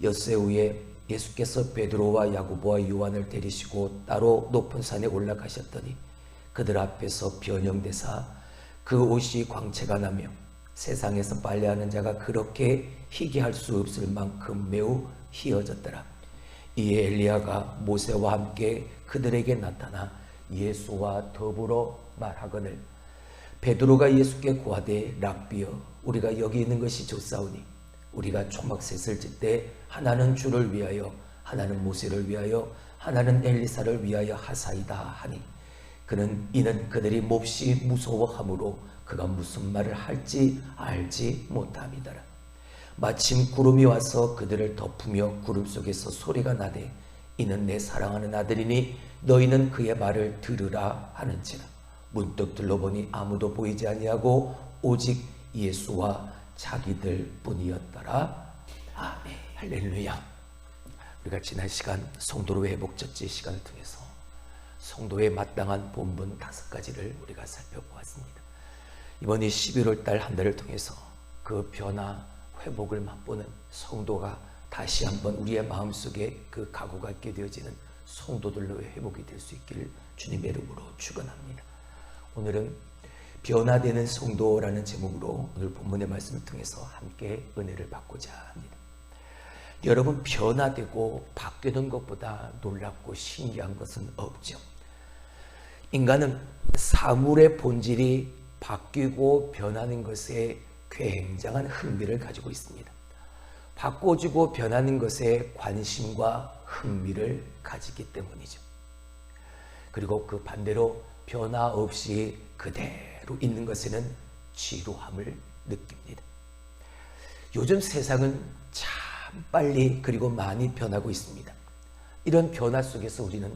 엿새 후에 예수께서 베드로와 야고보와 요한을 데리시고 따로 높은 산에 올라가셨더니 그들 앞에서 변형되사 그 옷이 광채가 나며 세상에서 빨래하는 자가 그렇게 희게 할 수 없을 만큼 매우 희어졌더라. 이에 엘리야가 모세와 함께 그들에게 나타나 예수와 더불어 말하거늘 베드로가 예수께 고하되 랍비여 우리가 여기 있는 것이 좋사오니 우리가 초막셋을 짓되 하나는 주를 위하여 하나는 모세를 위하여 하나는 엘리사를 위하여 하사이다 하니 이는 그들이 몹시 무서워하므로 그가 무슨 말을 할지 알지 못함이더라. 마침 구름이 와서 그들을 덮으며 구름 속에서 소리가 나되 이는 내 사랑하는 아들이니 너희는 그의 말을 들으라 하는지라. 문득 둘러보니 아무도 보이지 아니하고 오직 예수와 자기들 뿐이었더라. 아멘. 할렐루야. 우리가 지난 시간 성도로 회복적지 시간을 통해서 성도에 마땅한 본분 5가지를 우리가 살펴보았습니다. 이번 이 11월 달 한 달을 통해서 그 변화, 회복을 맛보는 성도가 다시 한번 우리의 마음속에 그 각오가 있게 되어지는 성도들로 회복이 될 수 있기를 주님의 이름으로 축원합니다. 오늘은 변화되는 성도라는 제목으로 오늘 본문의 말씀을 통해서 함께 은혜를 받고자 합니다. 여러분, 변화되고 바뀌는 것보다 놀랍고 신기한 것은 없죠. 인간은 사물의 본질이 바뀌고 변하는 것에 굉장한 흥미를 가지고 있습니다. 바꿔지고 변하는 것에 관심과 흥미를 가지기 때문이죠. 그리고 그 반대로 변화 없이 그대로 있는 것에는 지루함을 느낍니다. 요즘 세상은 참 빨리 그리고 많이 변하고 있습니다. 이런 변화 속에서 우리는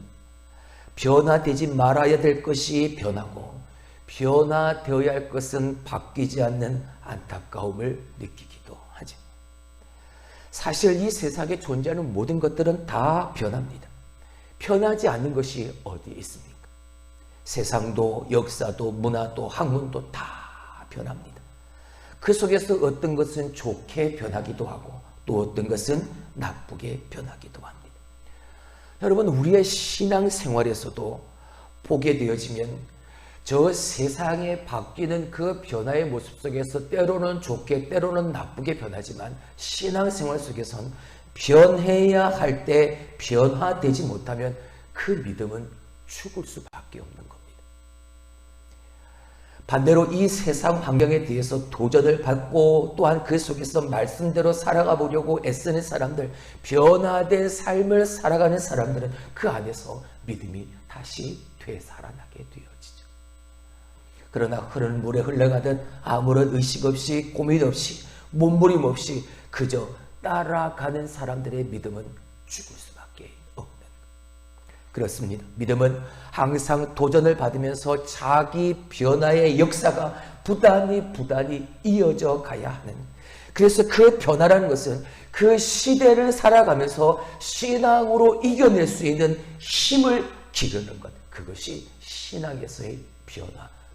변화되지 말아야 될 것이 변하고 변화되어야 할 것은 바뀌지 않는 안타까움을 느끼기도 하죠. 사실 이 세상에 존재하는 모든 것들은 다 변합니다. 변하지 않는 것이 어디에 있습니까? 세상도 역사도 문화도 학문도 다 변합니다. 그 속에서 어떤 것은 좋게 변하기도 하고 또 어떤 것은 나쁘게 변하기도 합니다. 여러분, 우리의 신앙생활에서도 보게 되어지면 저 세상에 바뀌는 그 변화의 모습 속에서 때로는 좋게 때로는 나쁘게 변하지만 신앙생활 속에선 변해야 할 때 변화되지 못하면 그 믿음은 죽을 수밖에 없는 겁니다. 반대로 이 세상 환경에 대해서 도전을 받고 또한 그 속에서 말씀대로 살아가 보려고 애쓰는 사람들, 변화된 삶을 살아가는 사람들은 그 안에서 믿음이 다시 되살아나게 되어지죠. 그러나 흐르는 물에 흘러가듯 아무런 의식 없이 고민 없이 몸부림 없이 그저 따라가는 사람들의 믿음은 죽을 수밖에 없는 것. 그렇습니다. 믿음은 항상 도전을 받으면서 자기 변화의 역사가 부단히 이어져 가야 하는, 그래서 그 변화라는 것은 그 시대를 살아가면서 신앙으로 이겨낼 수 있는 힘을 기르는 것, 그것이 신앙에서의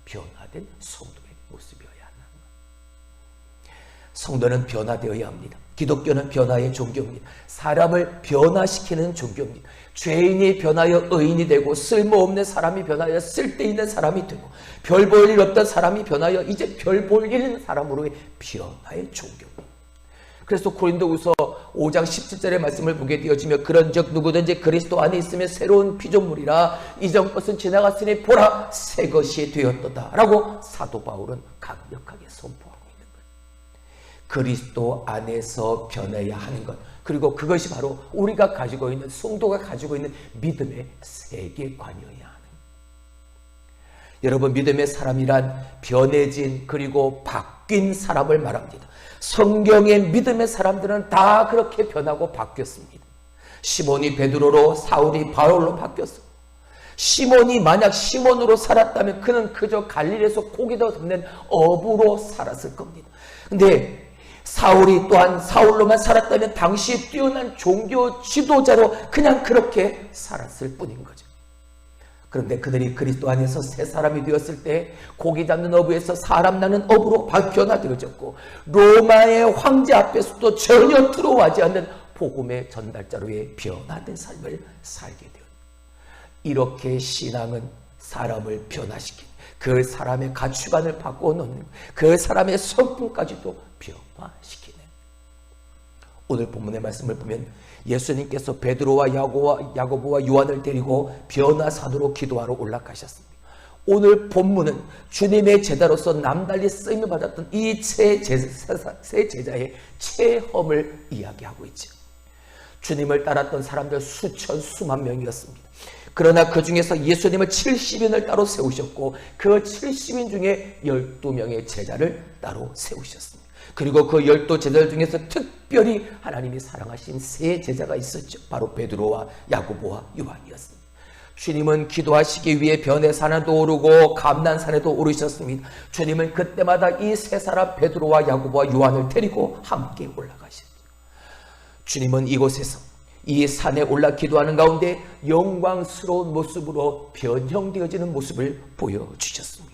변화된 성도의 모습이어야 한다는 것. 성도는 변화되어야 합니다. 기독교는 변화의 종교입니다. 사람을 변화시키는 종교입니다. 죄인이 변하여 의인이 되고 쓸모없는 사람이 변하여 쓸데있는 사람이 되고 별 볼 일 없던 사람이 변하여 이제 별 볼 일 있는 사람으로의 변화의 종교입니다. 그래서 고린도후서 5장 17절의 말씀을 보게 되어지며 그런즉 누구든지 그리스도 안에 있으면 새로운 피조물이라 이전 것은 지나갔으니 보라 새 것이 되었도다 라고 사도 바울은 강력하게 선포하고 있는 거예요. 그리스도 안에서 변해야 하는 것, 그리고 그것이 바로 우리가 가지고 있는, 성도가 가지고 있는 믿음의 세계관이어야 하는 거예요. 여러분, 믿음의 사람이란 변해진 그리고 바뀐 사람을 말합니다. 성경의 믿음의 사람들은 다 그렇게 변하고 바뀌었습니다. 시몬이 베드로로, 사울이 바울로 바뀌었어. 시몬이 만약 시몬으로 살았다면 그는 그저 갈릴리에서 고기도 잡는 어부로 살았을 겁니다. 근데 사울이 또한 사울로만 살았다면 당시 뛰어난 종교 지도자로 그냥 그렇게 살았을 뿐인 거죠. 그런데 그들이 그리스도 안에서 새 사람이 되었을 때 고기 잡는 어부에서 사람 나는 어부로 변화되어졌고 로마의 황제 앞에서도 전혀 들어오지 않는 복음의 전달자로의 변화된 삶을 살게 되었다. 이렇게 신앙은 사람을 변화시키는, 그 사람의 가치관을 바꿔놓는, 그 사람의 성품까지도 변화시키는. 오늘 본문의 말씀을 보면 예수님께서 베드로와 야고보와 요한을 데리고 변화산으로 기도하러 올라가셨습니다. 오늘 본문은 주님의 제자로서 남달리 쓰임을 받았던 이 세 제자의 체험을 이야기하고 있죠. 주님을 따랐던 사람들 수천 수만 명이었습니다. 그러나 그 중에서 예수님을 70인을 따로 세우셨고 그 70인 중에 12명의 제자를 따로 세우셨습니다. 그리고 그 12제자들 중에서 특별히 하나님이 사랑하신 세 제자가 있었죠. 바로 베드로와 야고보와 요한이었습니다. 주님은 기도하시기 위해 변해산에도 오르고 감난산에도 오르셨습니다. 주님은 그때마다 이 세 사람 베드로와 야고보와 요한을 데리고 함께 올라가셨죠. 주님은 이곳에서 이 산에 올라 기도하는 가운데 영광스러운 모습으로 변형되어지는 모습을 보여주셨습니다.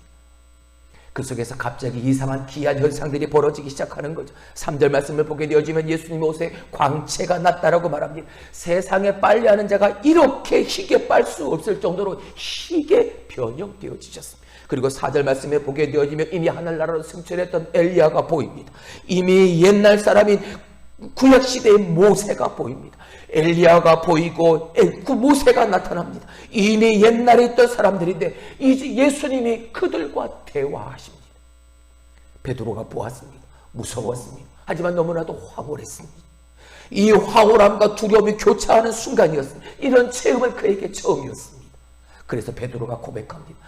그 속에서 갑자기 이상한 기이한 현상들이 벌어지기 시작하는 거죠. 3절 말씀을 보게 되어지면 예수님의 옷에 광채가 났다라고 말합니다. 세상에 빨래하는 자가 이렇게 희게 빨 수 없을 정도로 희게 변형되어지셨습니다. 그리고 4절 말씀에 보게 되어지면 이미 하늘나라로 승천했던 엘리야가 보입니다. 이미 옛날 사람인 구약시대의 모세가 보입니다. 엘리야가 보이고 모세가 나타납니다. 이미 옛날에 있던 사람들인데 이제 예수님이 그들과 대화하십니다. 베드로가 보았습니다. 무서웠습니다. 하지만 너무나도 황홀했습니다. 이 황홀함과 두려움이 교차하는 순간이었습니다. 이런 체험은 그에게 처음이었습니다. 그래서 베드로가 고백합니다.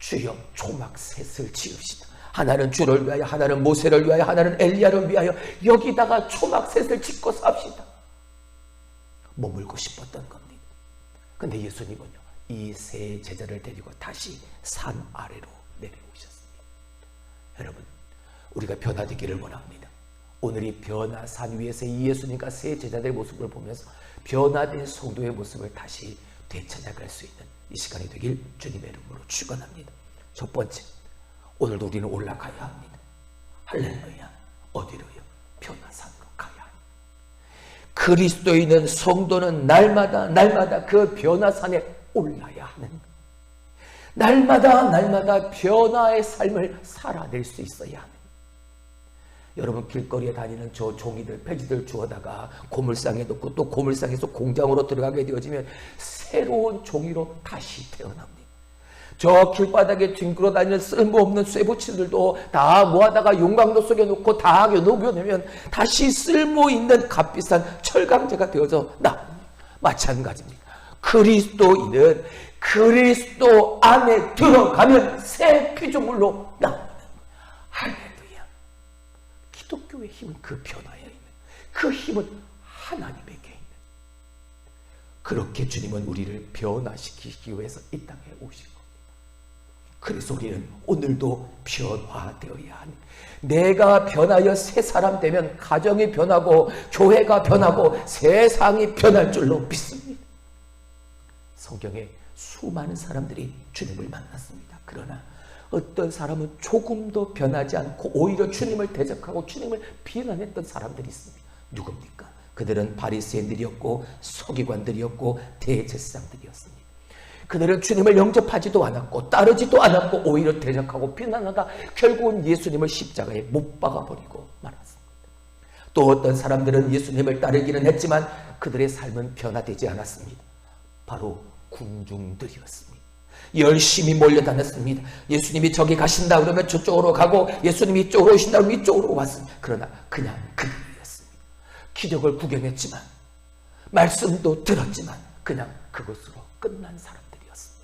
주여 초막셋을 지읍시다. 하나는 주를 위하여, 하나는 모세를 위하여, 하나는 엘리야를 위하여 여기다가 초막셋을 짓고 삽시다. 머물고 싶었던 겁니다. 근데 예수님은요, 이 세 제자를 데리고 다시 산 아래로 내려오셨습니다. 여러분, 우리가 변화되기를 원합니다. 오늘 이 변화산 위에서 이 예수님과 세 제자들의 모습을 보면서 변화된 성도의 모습을 다시 되찾아갈 수 있는 이 시간이 되길 주님의 이름으로 축원합니다. 첫 번째, 오늘도 우리는 올라가야 합니다. 할렐루야. 어디로요? 변화산으로 가야 합니다. 그리스도인은 성도는 날마다 그 변화산에 올라야 하는 거예요. 날마다 변화의 삶을 살아낼 수 있어야 하는. 여러분, 길거리에 다니는 저 종이들, 폐지들 주워다가 고물상에 넣고 또 고물상에서 공장으로 들어가게 되어지면 새로운 종이로 다시 태어납니다. 저 길바닥에 뒹굴어 다니는 쓸모없는 쇠붙이들도 다 모아다가 용광로 속에 놓고 다 녹여내면 다시 쓸모있는 값비싼 철강제가 되어서 나옵니다. 마찬가지입니다. 그리스도인은 그리스도 안에 들어가면 새 피조물로 나옵니다. 할렐루야. 기독교의 힘은 그 변화에 있는, 그 힘은 하나님에게 있는. 그렇게 주님은 우리를 변화시키기 위해서 이 땅에 오신 겁니다. 그래서 우리는 오늘도 변화되어야 하는, 내가 변하여 새 사람 되면 가정이 변하고 교회가 변하고 세상이 변할 줄로 믿습니다. 성경에 수많은 사람들이 주님을 만났습니다. 그러나 어떤 사람은 조금도 변하지 않고 오히려 주님을 대적하고 주님을 비난했던 사람들이 있습니다. 누굽니까? 그들은 바리새인들이었고 서기관들이었고 대제사장들이었습니다. 그들은 주님을 영접하지도 않았고 따르지도 않았고 오히려 대적하고 비난하다 결국은 예수님을 십자가에 못 박아버리고 말았습니다. 또 어떤 사람들은 예수님을 따르기는 했지만 그들의 삶은 변화되지 않았습니다. 바로 군중들이었습니다. 열심히 몰려다녔습니다. 예수님이 저기 가신다 그러면 저쪽으로 가고 예수님이 이쪽으로 오신다 그러면 이쪽으로 왔습니다. 그러나 그냥 그들이었습니다. 기적을 구경했지만 말씀도 들었지만 그냥 그것으로 끝난 사람들이었습니다.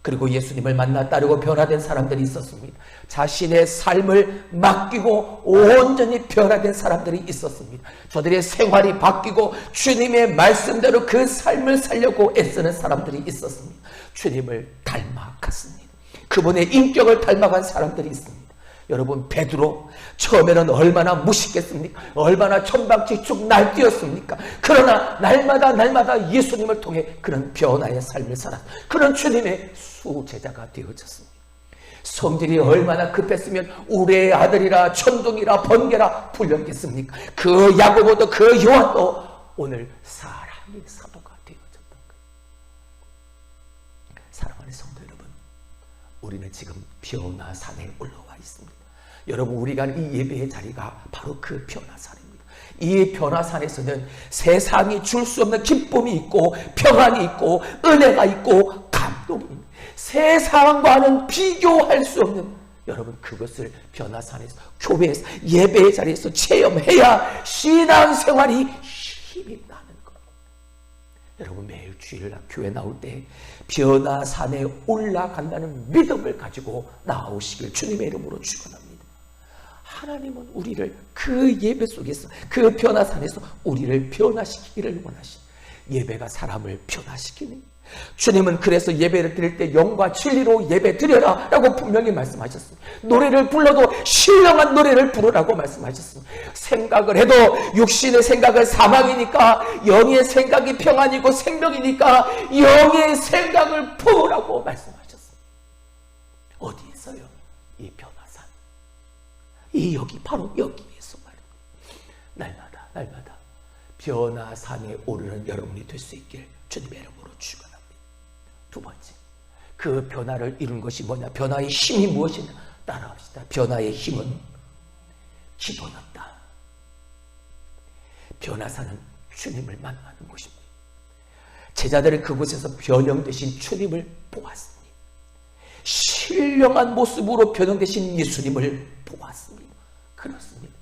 그리고 예수님을 만나 따르고 변화된 사람들이 있었습니다. 자신의 삶을 맡기고 온전히 변화된 사람들이 있었습니다. 저들의 생활이 바뀌고 주님의 말씀대로 그 삶을 살려고 애쓰는 사람들이 있었습니다. 주님을 닮아갔습니다. 그분의 인격을 닮아간 사람들이 있습니다. 여러분, 베드로 처음에는 얼마나 무식했습니까? 얼마나 천방지축 날뛰었습니까? 그러나 날마다 예수님을 통해 그런 변화의 삶을 살았, 그런 주님의 수제자가 되어졌습니다. 성질이 얼마나 급했으면 우리의 아들이라 천둥이라 번개라 불렸겠습니까? 그 야고보도 그 요한도 오늘 사랑의 사도가 되어졌던 거예요. 사랑하는 성도 여러분, 우리는 지금 변화산에 올라와 있습니다. 여러분, 우리가 이 예배의 자리가 바로 그 변화산입니다. 이 변화산에서는 세상이 줄 수 없는 기쁨이 있고 평안이 있고 은혜가 있고 감동이 있는, 세상과는 비교할 수 없는, 여러분 그것을 변화산에서, 교회에서, 예배의 자리에서 체험해야 신앙생활이 힘이 나는 거예요. 여러분, 매일 주일날 교회 나올 때 변화산에 올라간다는 믿음을 가지고 나오시길 주님의 이름으로 축원합니다. 하나님은 우리를 그 예배 속에서, 그 변화산에서 우리를 변화시키기를 원하신, 예배가 사람을 변화시키는, 주님은 그래서 예배를 드릴 때 영과 진리로 예배 드려라 라고 분명히 말씀하셨습니다. 노래를 불러도 신령한 노래를 부르라고 말씀하셨습니다. 생각을 해도 육신의 생각은 사망이니까 영의 생각이 평안이고 생명이니까 영의 생각을 부으라고 말씀하셨습니다. 어디 있어요? 이 변화산. 이 여기, 바로 여기에서 말입니다. 날마다 변화산에 오르는 여러분이 될 수 있길 주님의 이름으로 축원합니다. 두 번째, 그 변화를 이룬 것이 뭐냐? 변화의 힘이 무엇이냐? 따라합시다. 변화의 힘은 기도였다. 변화산은 주님을 만나는 곳입니다. 제자들은 그곳에서 변형되신 주님을 보았습니다. 신령한 모습으로 변형되신 예수님을 보았습니다. 그렇습니다.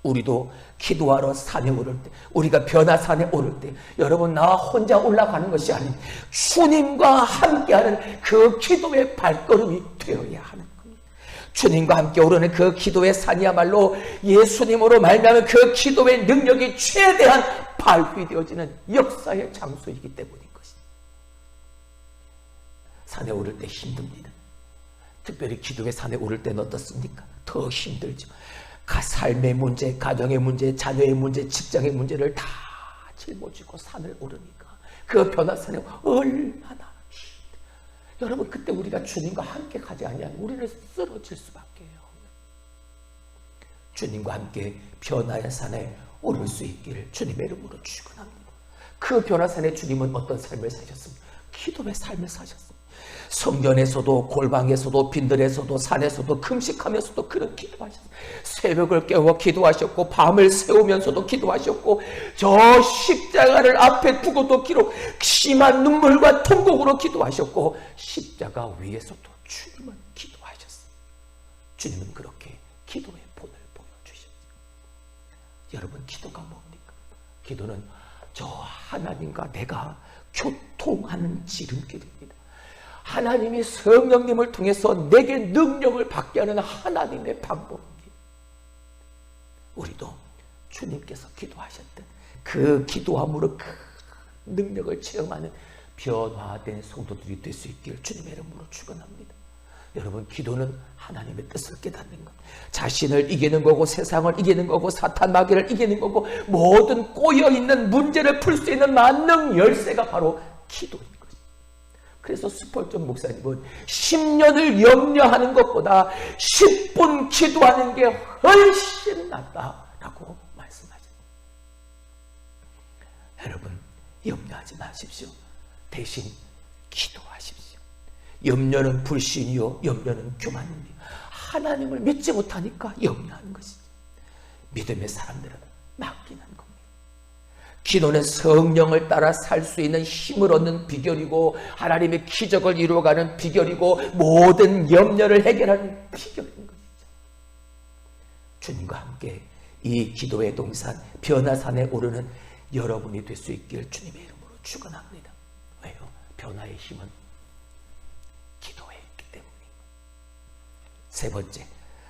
우리도 기도하러 산에 오를 때, 우리가 변화산에 오를 때, 여러분 나 혼자 올라가는 것이 아닌 주님과 함께하는 그 기도의 발걸음이 되어야 하는 겁니다. 주님과 함께 오르는 그 기도의 산이야말로 예수님으로 말미암은 그 기도의 능력이 최대한 발휘되어지는 역사의 장소이기 때문인 것입니다. 산에 오를 때 힘듭니다. 특별히 기도의 산에 오를 때는 어떻습니까? 더 힘들죠. 삶의 문제, 가정의 문제, 자녀의 문제, 직장의 문제를 다 짊어지고 산을 오르니까 그 변화산에 얼마나 힘들어요. 여러분, 그때 우리가 주님과 함께 가지 아니하면 우리는 쓰러질 수밖에 없어요. 주님과 함께 변화의 산에 오를 수 있기를 주님의 이름으로 축원합니다. 그 변화산에 주님은 어떤 삶을 사셨습니까? 기도의 삶을 사셨습니다. 성전에서도, 골방에서도, 빈들에서도, 산에서도, 금식하면서도 그런 기도하셨습니다. 새벽을 깨워 기도하셨고, 밤을 새우면서도 기도하셨고, 저 십자가를 앞에 두고도 심한 눈물과 통곡으로 기도하셨고, 십자가 위에서도 주님은 기도하셨습니다. 주님은 그렇게 기도의 본을 보여주셨습니다. 여러분, 기도가 뭡니까? 기도는 저 하나님과 내가 교통하는 지름길입니다. 하나님이 성령님을 통해서 내게 능력을 받게 하는 하나님의 방법입니다. 우리도 주님께서 기도하셨던 그 기도함으로 그 능력을 체험하는 변화된 성도들이 될 수 있기를 주님의 이름으로 축원합니다. 여러분, 기도는 하나님의 뜻을 깨닫는 것, 자신을 이기는 거고, 세상을 이기는 거고, 사탄 마귀를 이기는 거고, 모든 꼬여있는 문제를 풀 수 있는 만능 열쇠가 바로 기도입니다. 그래서 스펄전 목사님은 10년을 염려하는 것보다 10분 기도하는 게 훨씬 낫다라고 말씀하죠. 여러분, 염려하지 마십시오. 대신 기도하십시오. 염려는 불신이요, 염려는 교만입니다. 하나님을 믿지 못하니까 염려하는 것이죠. 믿음의 사람들은 맡기는 겁니다. 기도는 성령을 따라 살 수 있는 힘을 얻는 비결이고, 하나님의 기적을 이루어가는 비결이고, 모든 염려를 해결하는 비결인 것이죠. 주님과 함께 이 기도의 동산, 변화산에 오르는 여러분이 될 수 있기를 주님의 이름으로 축원합니다. 왜요? 변화의 힘은 기도에 있기 때문입니다. 세 번째,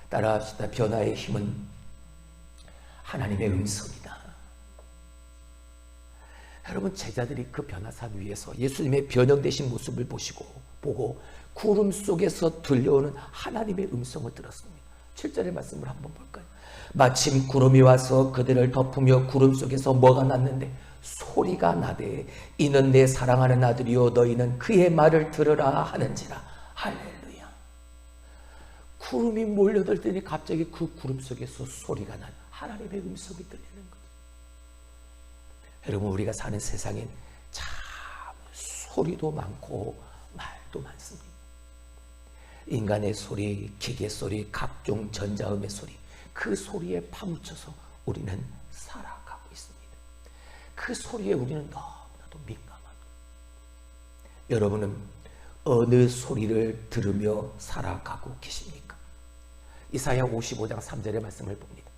따라합시다. 변화의 힘은 하나님의 음성이다. 여러분, 제자들이 그 변화산 위에서 예수님의 변형되신 모습을 보고 구름 속에서 들려오는 하나님의 음성을 들었습니다. 7절의 말씀을 한번 볼까요? 마침 구름이 와서 그들을 덮으며 구름 속에서 뭐가 났는데 소리가 나되 이는 내 사랑하는 아들이요 너희는 그의 말을 들으라 하는지라. 할렐루야. 구름이 몰려들더니 갑자기 그 구름 속에서 소리가 난 하나님의 음성이 들리는 거예요. 여러분, 우리가 사는 세상엔 참 소리도 많고 말도 많습니다. 인간의 소리, 기계 소리, 각종 전자음의 소리, 그 소리에 파묻혀서 우리는 살아가고 있습니다. 그 소리에 우리는 너무나도 민감합니다. 여러분은 어느 소리를 들으며 살아가고 계십니까? 이사야 55장 3절의 말씀을 봅니다.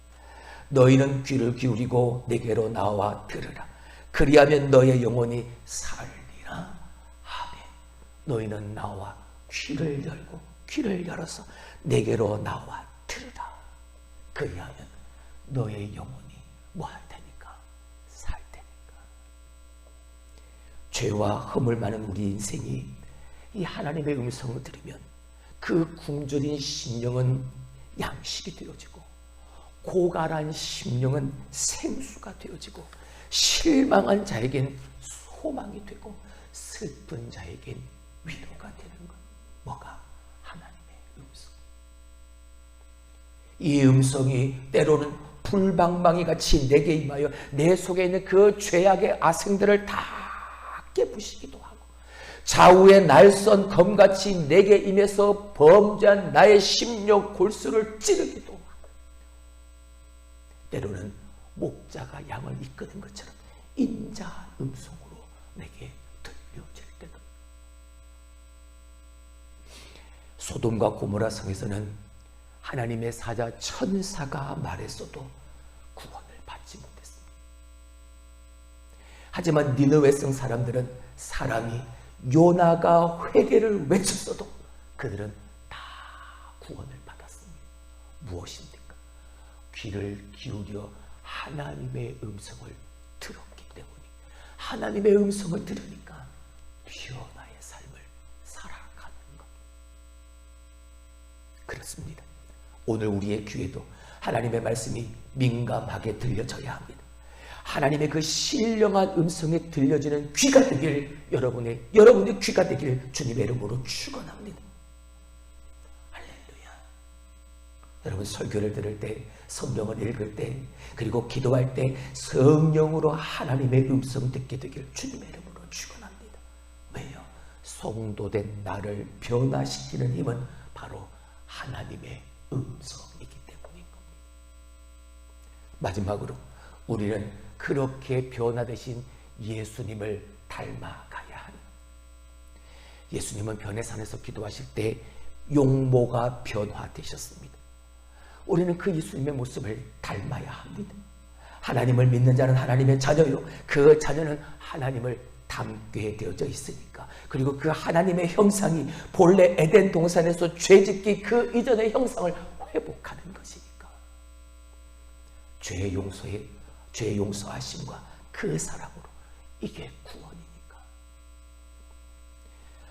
너희는 귀를 기울이고 내게로 나와 들으라. 그리하면 너의 영혼이 살리라 하매. 너희는 나와 귀를 열어서 내게로 나와 들으라. 그리하면 너의 영혼이 뭐 할 테니까? 살 테니까. 죄와 허물 많은 우리 인생이 이 하나님의 음성을 들으면 그 굶주린 심령은 양식이 되어지고, 고갈한 심령은 생수가 되어지고, 실망한 자에겐 소망이 되고, 슬픈 자에겐 위로가 되는 것. 뭐가? 하나님의 음성. 이 음성이 때로는 불방망이 같이 내게 임하여 내 속에 있는 그 죄악의 아생들을 다 깨부시기도 하고, 좌우의 날선 검같이 내게 임해서 범죄한 나의 심령 골수를 찌르기도 하고, 때로는 목자가 양을 이끄는 것처럼 인자한 음성으로 내게 들려질 때도. 소돔과 고모라 성에서는 하나님의 사자 천사가 말했어도 구원을 받지 못했습니다. 하지만 니느웨 성 사람들은 사람이 요나가 회개를 외쳤어도 그들은 다 구원을 받았습니다. 무엇입니까? 귀를 기울여 하나님의 음성을 들었기 때문에, 하나님의 음성을 들으니까 변화의 삶을 살아가는 것. 그렇습니다. 오늘 우리의 귀에도 하나님의 말씀이 민감하게 들려져야 합니다. 하나님의 그 신령한 음성에 들려지는 귀가 되길, 여러분의 귀가 되길 주님의 이름으로 축원합니다. 할렐루야. 여러분, 설교를 들을 때, 성경을 읽을 때, 그리고 기도할 때 성령으로 하나님의 음성 듣게 되길 주님의 이름으로 축원합니다. 왜요? 성도된 나를 변화시키는 힘은 바로 하나님의 음성이기 때문인 겁니다. 마지막으로 우리는 그렇게 변화되신 예수님을 닮아가야 합니다. 예수님은 변해산에서 기도하실 때 용모가 변화되셨습니다. 우리는 그 예수님의 모습을 닮아야 합니다. 하나님을 믿는 자는 하나님의 자녀요, 그 자녀는 하나님을 닮게 되어져 있으니까. 그리고 그 하나님의 형상이 본래 에덴 동산에서 죄짓기 그 이전의 형상을 회복하는 것이니까. 죄 용서하심과 그 사랑으로, 이게 구원이니까.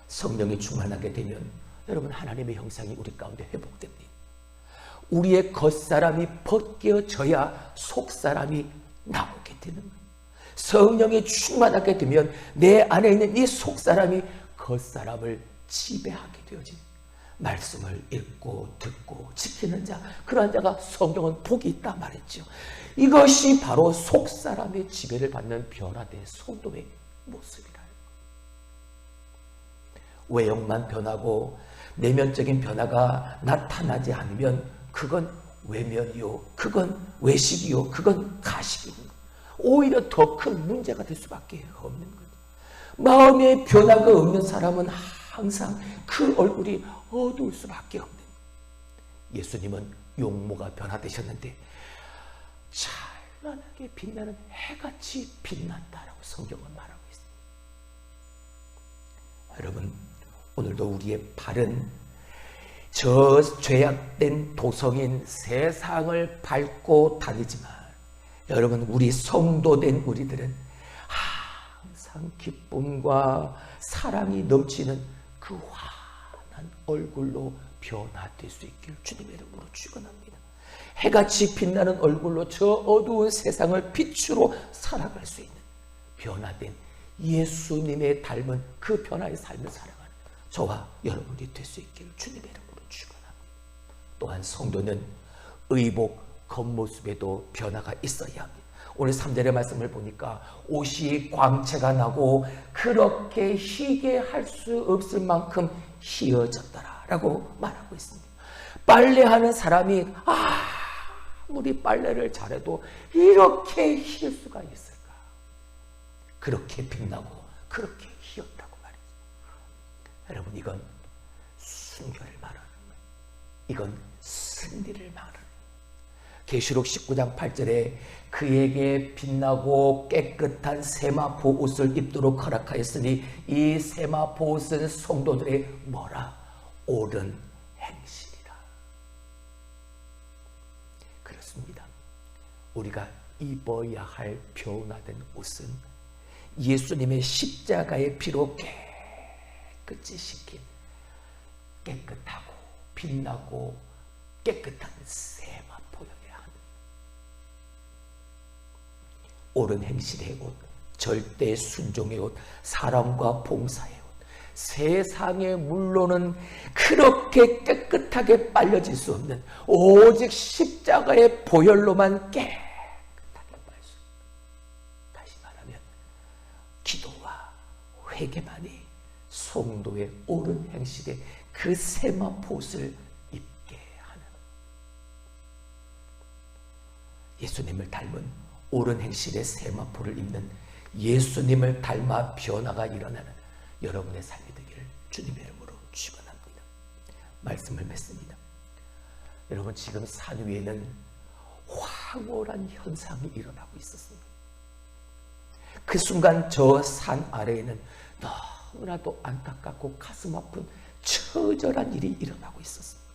성령이 충만하게 되면 여러분, 하나님의 형상이 우리 가운데 회복됩니다. 우리의 겉사람이 벗겨져야 속사람이 나오게 되는 거예요. 성령이 충만하게 되면 내 안에 있는 이 속사람이 겉사람을 지배하게 되어집니다. 말씀을 읽고 듣고 지키는 자, 그러한 자가 성경은 복이 있다 말했죠. 이것이 바로 속사람의 지배를 받는 변화된 성도의 모습이라. 외형만 변하고 내면적인 변화가 나타나지 않으면 그건 외면이요, 그건 외식이요, 그건 가식입니다. 오히려 더 큰 문제가 될 수밖에 없는 거죠. 마음의 변화가 없는 사람은 항상 그 얼굴이 어두울 수밖에 없는. 예수님은 용모가 변화되셨는데 찬란하게 빛나는 해같이 빛났다라고 성경은 말하고 있습니다. 여러분, 오늘도 우리의 발은 저 죄악된 도성인 세상을 밟고 다니지만, 여러분, 우리 성도된 우리들은 항상 기쁨과 사랑이 넘치는 그 환한 얼굴로 변화될 수 있길 주님의 이름으로 축원합니다. 해같이 빛나는 얼굴로 저 어두운 세상을 빛으로 살아갈 수 있는 변화된 예수님의 닮은 그 변화의 삶을 살아가는 저와 여러분이 될 수 있기를 주님의 이름으로 축원합니다. 또한 성도는 의복, 겉모습에도 변화가 있어야 합니다. 오늘 3절의 말씀을 보니까 옷이 광채가 나고 그렇게 희게 할 수 없을 만큼 희어졌더라 라고 말하고 있습니다. 빨래하는 사람이 아무리 빨래를 잘해도 이렇게 희을 수가 있을까? 그렇게 빛나고 그렇게 희었다고 말이죠. 여러분, 이건 순결을 말하는 거예요. 이건 승리를 말하는 거예요. 계시록 19장 8절에 그에게 빛나고 깨끗한 세마포 옷을 입도록 허락하였으니 이 세마포 옷은 성도들의 뭐라? 옳은 행실이라. 그렇습니다. 우리가 입어야 할 변화된 옷은 예수님의 십자가의 피로 깨끗이 씻긴 깨끗하고 빛나고 깨끗한 세마포여야 합니다. 옳은 행실의 옷, 절대 순종의 옷, 사랑과 봉사의 옷, 세상의 물로는 그렇게 깨끗하게 빨려질 수 없는 오직 십자가의 보혈로만 깨끗하게 빨 수 있다. 다시 말하면 기도와 회개만이 성도의 옳은 행실의 그 세마포옷을 입게 하는, 예수님을 닮은 옳은 행실의 세마포를 입는 예수님을 닮아 변화가 일어나는 여러분의 삶이 되기를 주님의 이름으로 축원합니다. 말씀을 맺습니다. 여러분, 지금 산 위에는 황홀한 현상이 일어나고 있었습니다. 그 순간 저 산 아래에는 너무나도 안타깝고 가슴 아픈 처절한 일이 일어나고 있었습니다.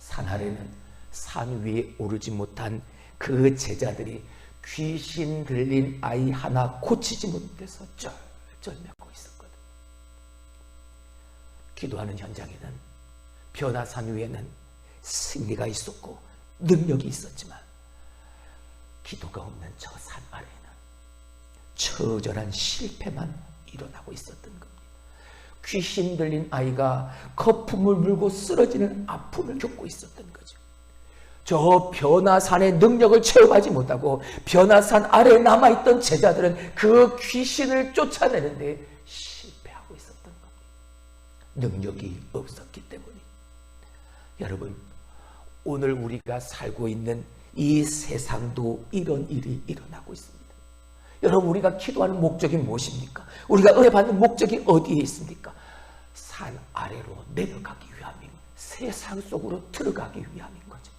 산 아래는 산 위에 오르지 못한 그 제자들이 귀신 들린 아이 하나 고치지 못해서 쩔쩔매고 있었거든. 기도하는 현장에는 변화산 위에는 승리가 있었고 능력이 있었지만 기도가 없는 저 산 아래에는 처절한 실패만 일어나고 있었던 겁니다. 귀신 들린 아이가 거품을 물고 쓰러지는 아픔을 겪고 있었던 거죠. 저 변화산의 능력을 체험하지 못하고 변화산 아래에 남아있던 제자들은 그 귀신을 쫓아내는데 실패하고 있었던 겁니다. 능력이 없었기 때문에. 여러분, 오늘 우리가 살고 있는 이 세상도 이런 일이 일어나고 있습니다. 여러분, 우리가 기도하는 목적이 무엇입니까? 우리가 은혜 받는 목적이 어디에 있습니까? 산 아래로 내려가기 위함이고 세상 속으로 들어가기 위함인 거죠.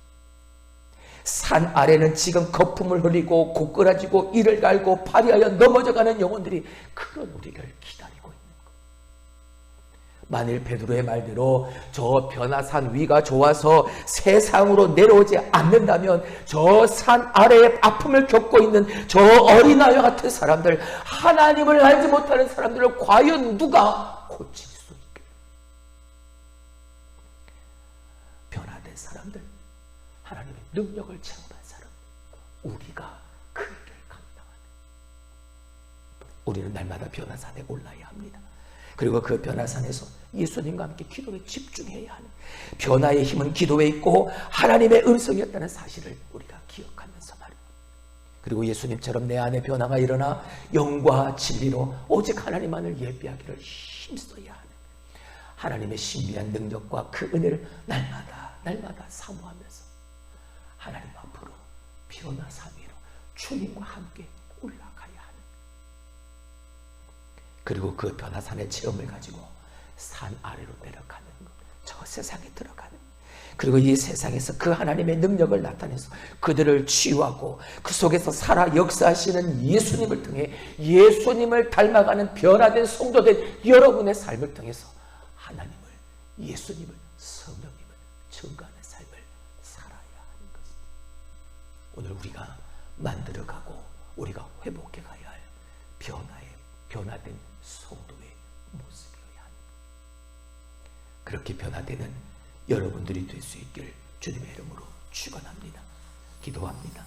산 아래는 지금 거품을 흘리고 고꾸라지고 이를 갈고 파리하여 넘어져가는 영혼들이 그런 우리를 기다리고 있는 거예요. 만일 베드로의 말대로 저 변화산 위가 좋아서 세상으로 내려오지 않는다면 저 산 아래에 아픔을 겪고 있는 저 어린아이와 같은 사람들, 하나님을 알지 못하는 사람들을 과연 누가 고칠 수 있게? 변화된 사람들, 하나님의 능력을 체험한 사람, 우리가 그 일을 감당하는, 우리는 날마다 변화산에 올라야 합니다. 그리고 그 변화산에서 예수님과 함께 기도에 집중해야 하는, 변화의 힘은 기도에 있고 하나님의 음성이었다는 사실을 우리가 기억하면서 말입니다. 그리고 예수님처럼 내 안에 변화가 일어나 영과 진리로 오직 하나님만을 예비하기를 힘써야 하는, 하나님의 신비한 능력과 그 은혜를 날마다 사모하면서 하나님 앞으로 변화산 위로 주님과 함께 올라가야 하는, 그리고 그 변화산의 체험을 가지고 산 아래로 내려가는 것, 저 세상에 들어가는, 그리고 이 세상에서 그 하나님의 능력을 나타내서 그들을 치유하고 그 속에서 살아 역사하시는 예수님을 통해 예수님을 닮아가는 변화된 성도된 여러분의 삶을 통해서 하나님을, 예수님을, 성령님을 증거하는 삶을 살아야 하는 것입니다. 오늘 우리가 만들어가고 우리가 회복해 가야 할 변화된 성도의 모습이어야 합니다. 그렇게 변화되는 여러분들이 될 수 있기를 주님의 이름으로 축원합니다. 기도합니다.